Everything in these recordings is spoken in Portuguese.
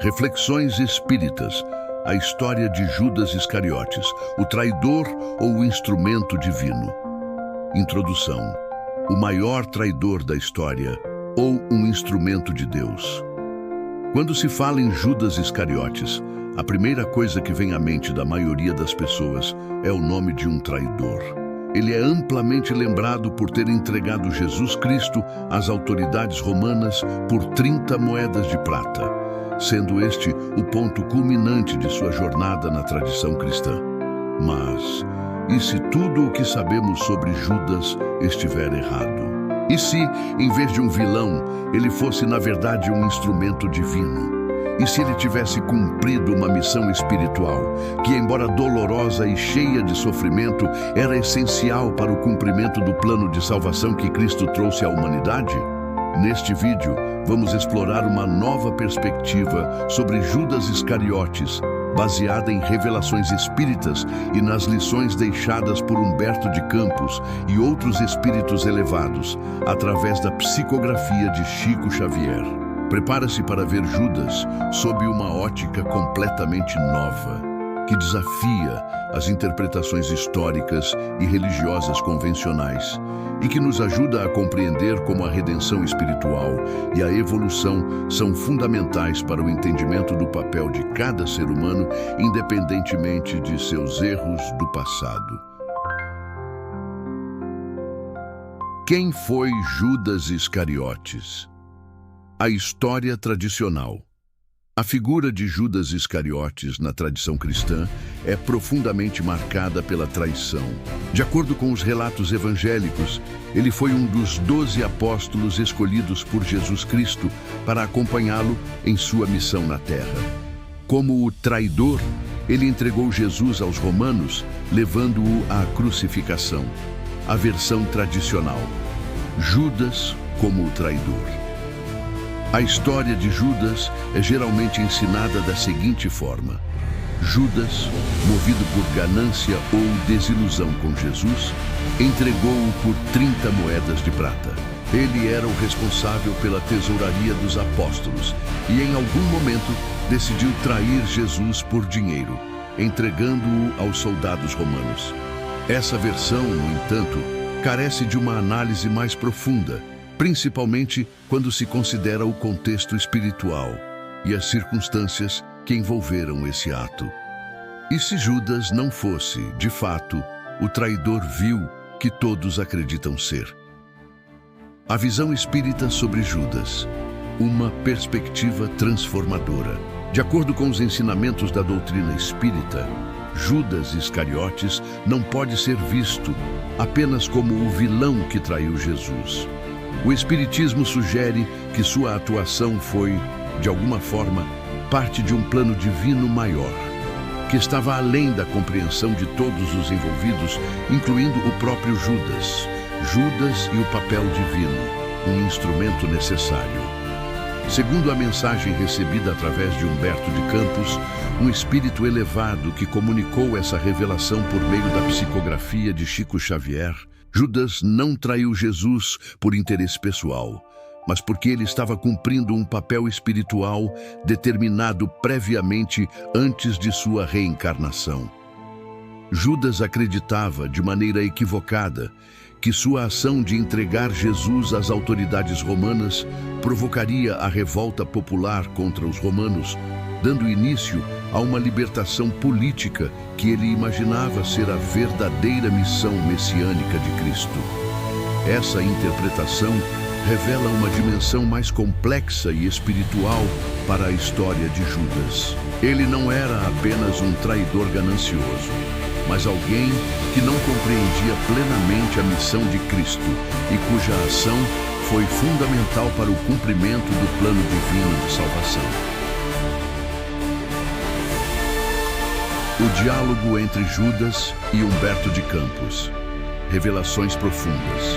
Reflexões Espíritas, a história de Judas Iscariotes, o traidor ou o instrumento divino. Introdução: o maior traidor da história ou um instrumento de Deus. Quando se fala em Judas Iscariotes, a primeira coisa que vem à mente da maioria das pessoas é o nome de um traidor. Ele é amplamente lembrado por ter entregado Jesus Cristo às autoridades romanas por 30 moedas de prata, sendo este o ponto culminante de sua jornada na tradição cristã. Mas, e se tudo o que sabemos sobre Judas estiver errado? E se, em vez de um vilão, ele fosse na verdade um instrumento divino? E se ele tivesse cumprido uma missão espiritual, que embora dolorosa e cheia de sofrimento, era essencial para o cumprimento do plano de salvação que Cristo trouxe à humanidade? Neste vídeo, vamos explorar uma nova perspectiva sobre Judas Iscariotes, baseada em revelações espíritas e nas lições deixadas por Humberto de Campos e outros espíritos elevados, através da psicografia de Chico Xavier. Prepara-se para ver Judas sob uma ótica completamente nova, que desafia as interpretações históricas e religiosas convencionais e que nos ajuda a compreender como a redenção espiritual e a evolução são fundamentais para o entendimento do papel de cada ser humano, independentemente de seus erros do passado. Quem foi Judas Iscariotes? A história tradicional. A figura de Judas Iscariotes na tradição cristã é profundamente marcada pela traição. De acordo com os relatos evangélicos, ele foi um dos 12 apóstolos escolhidos por Jesus Cristo para acompanhá-lo em sua missão na terra. Como o traidor, ele entregou Jesus aos romanos, levando-o à crucificação. A versão tradicional: Judas como o traidor. A história de Judas é geralmente ensinada da seguinte forma: Judas, movido por ganância ou desilusão com Jesus, entregou-o por 30 moedas de prata. Ele era o responsável pela tesouraria dos apóstolos e, em algum momento, decidiu trair Jesus por dinheiro, entregando-o aos soldados romanos. Essa versão, no entanto, carece de uma análise mais profunda, principalmente quando se considera o contexto espiritual e as circunstâncias que envolveram esse ato. E se Judas não fosse, de fato, o traidor vil que todos acreditam ser? A visão espírita sobre Judas, uma perspectiva transformadora. De acordo com os ensinamentos da doutrina espírita, Judas Iscariotes não pode ser visto apenas como o vilão que traiu Jesus. O Espiritismo sugere que sua atuação foi, de alguma forma, parte de um plano divino maior, que estava além da compreensão de todos os envolvidos, incluindo o próprio Judas. Judas e o papel divino, um instrumento necessário. Segundo a mensagem recebida através de Humberto de Campos, um espírito elevado que comunicou essa revelação por meio da psicografia de Chico Xavier, Judas não traiu Jesus por interesse pessoal, mas porque ele estava cumprindo um papel espiritual determinado previamente antes de sua reencarnação. Judas acreditava, de maneira equivocada, que sua ação de entregar Jesus às autoridades romanas provocaria a revolta popular contra os romanos, dando início a uma libertação política que ele imaginava ser a verdadeira missão messiânica de Cristo. Essa interpretação revela uma dimensão mais complexa e espiritual para a história de Judas. Ele não era apenas um traidor ganancioso, mas alguém que não compreendia plenamente a missão de Cristo e cuja ação foi fundamental para o cumprimento do plano divino de salvação. O diálogo entre Judas e Humberto de Campos. Revelações profundas.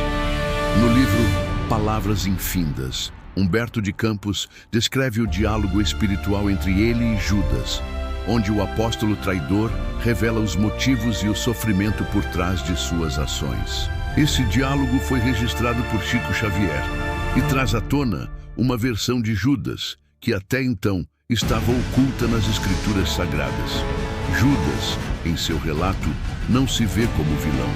No livro Palavras Infindas, Humberto de Campos descreve o diálogo espiritual entre ele e Judas, onde o apóstolo traidor revela os motivos e o sofrimento por trás de suas ações. Esse diálogo foi registrado por Chico Xavier e traz à tona uma versão de Judas que até então estava oculta nas Escrituras Sagradas. Judas, em seu relato, não se vê como vilão,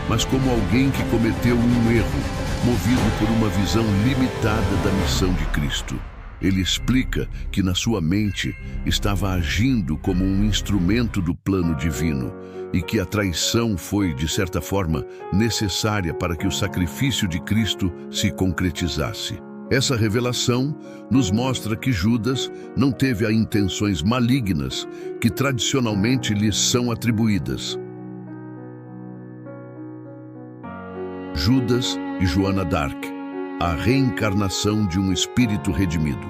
mas como alguém que cometeu um erro, movido por uma visão limitada da missão de Cristo. Ele explica que na sua mente estava agindo como um instrumento do plano divino e que a traição foi, de certa forma, necessária para que o sacrifício de Cristo se concretizasse. Essa revelação nos mostra que Judas não teve as intenções malignas que tradicionalmente lhes são atribuídas. Judas e Joana d'Arc, a reencarnação de um espírito redimido.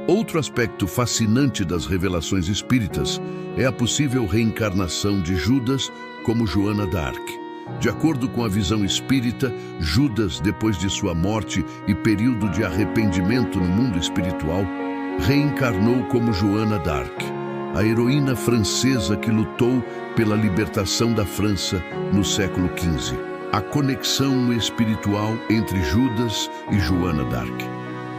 Outro aspecto fascinante das revelações espíritas é a possível reencarnação de Judas como Joana d'Arc. De acordo com a visão espírita, Judas, depois de sua morte e período de arrependimento no mundo espiritual, reencarnou como Joana d'Arc, a heroína francesa que lutou pela libertação da França no século XV. A conexão espiritual entre Judas e Joana d'Arc.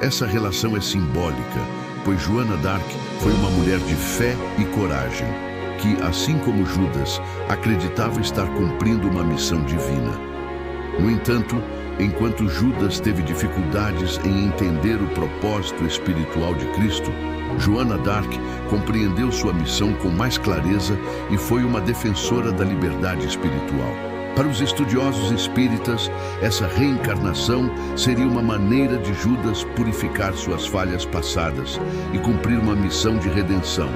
Essa relação é simbólica, pois Joana d'Arc foi uma mulher de fé e coragem, que, assim como Judas, acreditava estar cumprindo uma missão divina. No entanto, enquanto Judas teve dificuldades em entender o propósito espiritual de Cristo, Joana d'Arc compreendeu sua missão com mais clareza e foi uma defensora da liberdade espiritual. Para os estudiosos espíritas, essa reencarnação seria uma maneira de Judas purificar suas falhas passadas e cumprir uma missão de redenção,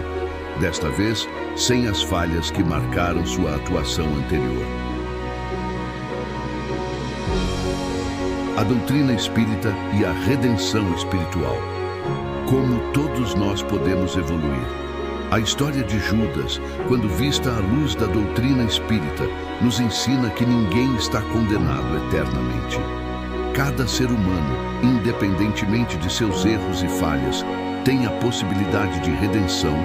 desta vez sem as falhas que marcaram sua atuação anterior. A doutrina espírita e a redenção espiritual. Como todos nós podemos evoluir? A história de Judas, quando vista à luz da doutrina espírita, nos ensina que ninguém está condenado eternamente. Cada ser humano, independentemente de seus erros e falhas, tem a possibilidade de redenção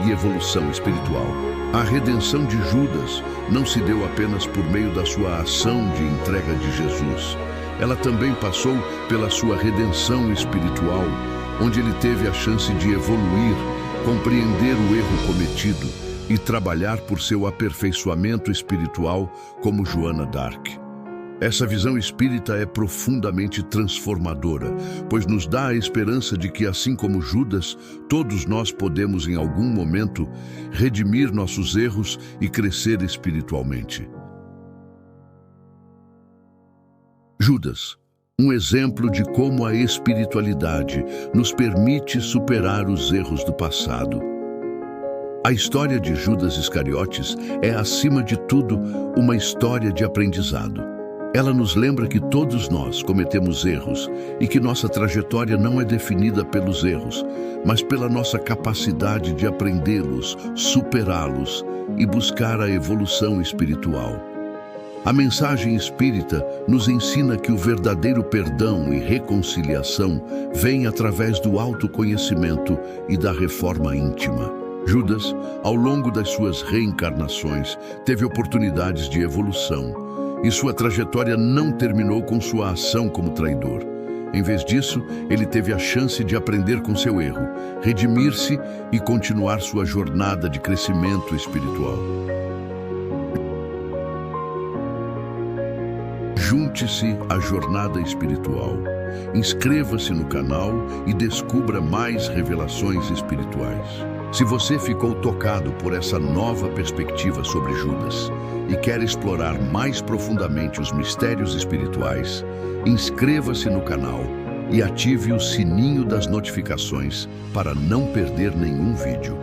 e evolução espiritual. A redenção de Judas não se deu apenas por meio da sua ação de entrega de Jesus. Ela também passou pela sua redenção espiritual, onde ele teve a chance de evoluir, compreender o erro cometido e trabalhar por seu aperfeiçoamento espiritual como Joana d'Arc. Essa visão espírita é profundamente transformadora, pois nos dá a esperança de que, assim como Judas, todos nós podemos, em algum momento, redimir nossos erros e crescer espiritualmente. Judas, um exemplo de como a espiritualidade nos permite superar os erros do passado. A história de Judas Iscariotes é, acima de tudo, uma história de aprendizado. Ela nos lembra que todos nós cometemos erros e que nossa trajetória não é definida pelos erros, mas pela nossa capacidade de aprendê-los, superá-los e buscar a evolução espiritual. A mensagem espírita nos ensina que o verdadeiro perdão e reconciliação vem através do autoconhecimento e da reforma íntima. Judas, ao longo das suas reencarnações, teve oportunidades de evolução, e sua trajetória não terminou com sua ação como traidor. Em vez disso, ele teve a chance de aprender com seu erro, redimir-se e continuar sua jornada de crescimento espiritual. Junte-se à jornada espiritual. Inscreva-se no canal e descubra mais revelações espirituais. Se você ficou tocado por essa nova perspectiva sobre Judas e quer explorar mais profundamente os mistérios espirituais, inscreva-se no canal e ative o sininho das notificações para não perder nenhum vídeo.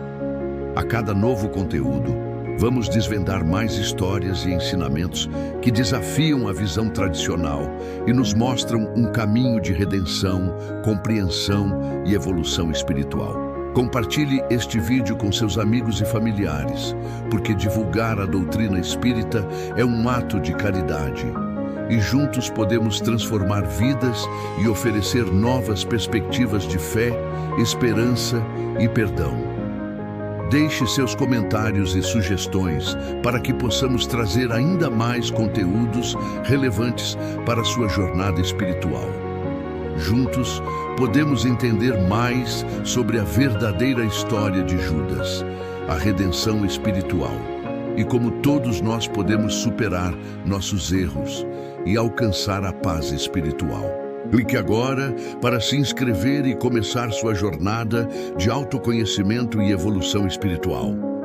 A cada novo conteúdo, vamos desvendar mais histórias e ensinamentos que desafiam a visão tradicional e nos mostram um caminho de redenção, compreensão e evolução espiritual. Compartilhe este vídeo com seus amigos e familiares, porque divulgar a doutrina espírita é um ato de caridade. E juntos podemos transformar vidas e oferecer novas perspectivas de fé, esperança e perdão. Deixe seus comentários e sugestões para que possamos trazer ainda mais conteúdos relevantes para a sua jornada espiritual. Juntos, podemos entender mais sobre a verdadeira história de Judas, a redenção espiritual, e como todos nós podemos superar nossos erros e alcançar a paz espiritual. Clique agora para se inscrever e começar sua jornada de autoconhecimento e evolução espiritual.